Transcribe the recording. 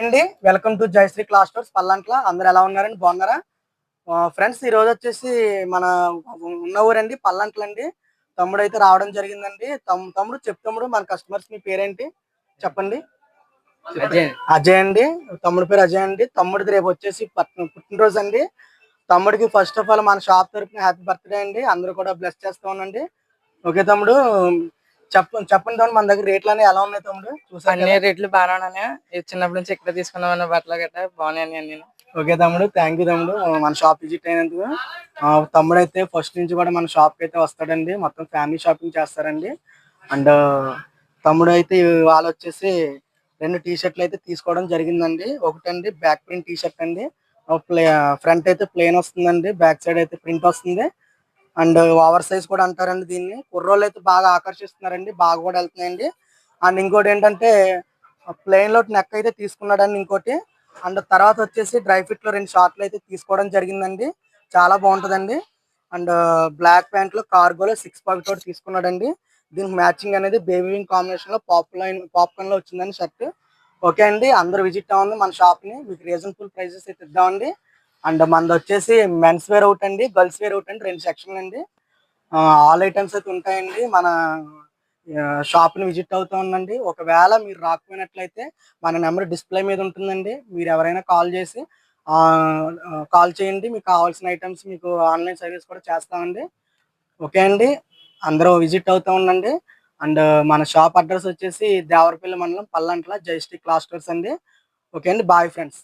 అండి welcome to Jayashree class stores Pallantla. అందరు ఎలా ఉన్నారండి? బాగున్నారా ఫ్రెండ్స్? ఈ రోజు వచ్చేసి మన ఉన్న ఊరండి పల్లంట్ల అండి. తమ్ముడు అయితే రావడం జరిగిందండి. తమ్ముడు తమ్ముడు మన కస్టమర్స్ మీ పేరేంటి చెప్పండి? అజయ్ అండి. తమ్ముడు పేరు అజయ్ అండి. తమ్ముడిది రేపు వచ్చేసి పుట్టినరోజు అండి. తమ్ముడికి ఫస్ట్ ఆఫ్ ఆల్ మన షాప్ తరపున హ్యాపీ బర్త్డే అండి. అందరూ కూడా బ్లెస్ చేస్తా ఉండండి. ఓకే తమ్ముడు, చెప్పండి తమ్ముడు, మన దగ్గర రేట్లు అనేవి ఎలా ఉన్నాయి తమ్ముడు? అన్ని రేట్లు బాగానే ఉన్నాయి. చిన్నప్పటి నుంచి ఇక్కడ తీసుకున్నామన్న బట్టలు గట్రా బాగున్నాయి అన్ని. ఓకే తమ్ముడు, థ్యాంక్ యూ తమ్ముడు మన షాప్ విజిట్ అయినందుకు. తమ్ముడు అయితే ఫస్ట్ నుంచి కూడా మన షాప్కి అయితే వస్తాడండి. మొత్తం ఫ్యామిలీ షాపింగ్ చేస్తారండి. అండ్ తమ్ముడు అయితే వాళ్ళు వచ్చేసి 2 టీ షర్ట్లు అయితే తీసుకోవడం జరిగిందండి. ఒకటండి బ్యాక్ ప్రింట్ టీ షర్ట్ అండి. ఫ్రంట్ అయితే ప్లెయిన్ వస్తుందండి, బ్యాక్ సైడ్ అయితే ప్రింట్ వస్తుంది. అండ్ ఓవర్ సైజ్ కూడా అంటారండి దీన్ని. కుర్రోళ్ళు అయితే బాగా ఆకర్షిస్తున్నారండి, బాగా కూడా వెళ్తున్నాయండి. అండ్ ఇంకోటి ఏంటంటే ప్లెయిన్ లో నెక్ అయితే తీసుకున్నాడండి ఇంకోటి. అండ్ తర్వాత వచ్చేసి డ్రై ఫిట్ లో 2 షార్ట్లు అయితే తీసుకోవడం జరిగిందండి. చాలా బాగుంటదండి. అండ్ బ్లాక్ ప్యాంట్ లో కార్గోలో 6 పాకెట్ తోటి తీసుకున్నాడండి. దీనికి మ్యాచింగ్ అనేది బేబీ వింగ్ కాంబినేషన్ లో పాప్కార్న్ లో వచ్చిందండి షర్ట్. ఓకే అండి, అందరూ విజిట్ అవ్వండి మన షాప్ ని. మీకు రీజనబుల్ ప్రైసెస్ అయితే ఇద్దామండి. అండ్ మనది వచ్చేసి మెన్స్ వేర్ ఒకటి అండి, గర్ల్స్ వేర్ ఒకటి అండి, 2 సెక్షన్లు అండి. ఆల్ ఐటమ్స్ అయితే ఉంటాయండి. మన షాప్ ని విజిట్ అవుతూ ఉండండి. ఒకవేళ మీరు రాకపోయినట్లయితే మన నెంబర్ డిస్ప్లే మీద ఉంటుందండి. మీరు ఎవరైనా కాల్ చేయండి. మీకు కావాల్సిన ఐటమ్స్ మీకు ఆన్లైన్ సర్వీస్ కూడా చేస్తామండి. ఓకే అండి, అందరూ విజిట్ అవుతూ ఉండండి. అండ్ మన షాప్ అడ్రస్ వచ్చేసి దేవరపల్లి మండలం పల్లంట్ల జయశ్రీ క్లాస్ స్టోర్స్ అండి. ఓకే అండి, బాయ్ ఫ్రెండ్స్.